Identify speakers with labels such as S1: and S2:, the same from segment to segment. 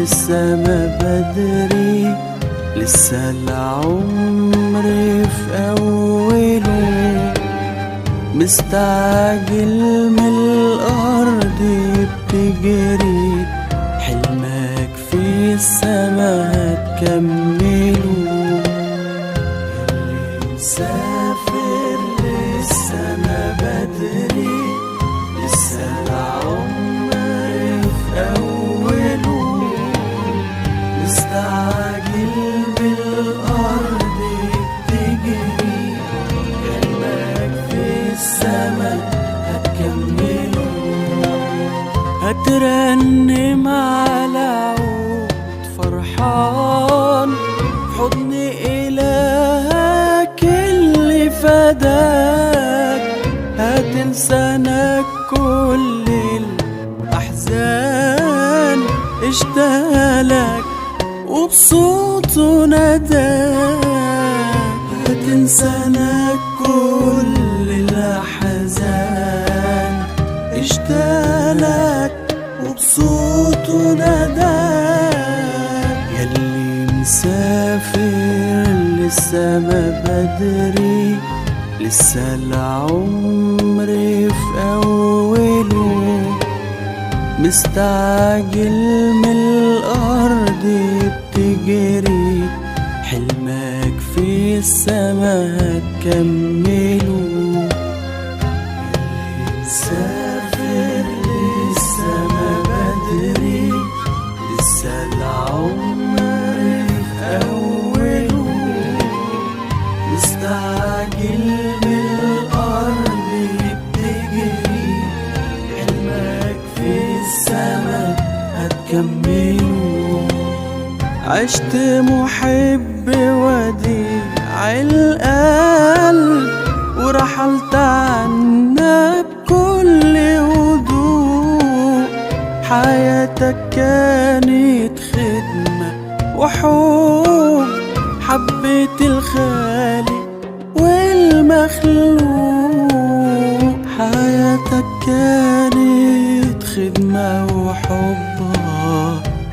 S1: لسه ما بدري، لسه العمر في أوله. مستعجل من الأرض بتجري، حلمك في السما هتكمله. ياللي مسافر لسه ما بدري، لسه العمر في أوله. مستعجل بالأرض بتجري، حلمك في السما هتكمله. هترنم على عود فرحان في حضن إلهك اللي فداك. هتنسانك كل الأحزان، اشتاقلك وبصوته نداك. هتنسانك كل الأحزان، اشتاقلك وبصوته نداك. ياللي مسافر لسه ما بدري، لسه العمر في أوله. مستعجل من الأرض بتجري، حلمك في السما هتكمله. مسافر لسه ما بدري، لسه العمر في أوله. مستعجل من الأرض بتجري، حلمك في السما هتكمله. عشت محب وديع القلب، ورحلت عنا بكل هدوء. حياتك كانت خدمة وحب، حبيت الخالق والمخلوق. حياتك كانت خدمة وحب،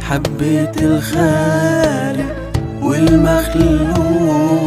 S1: حبيت الخالق والمخلوق.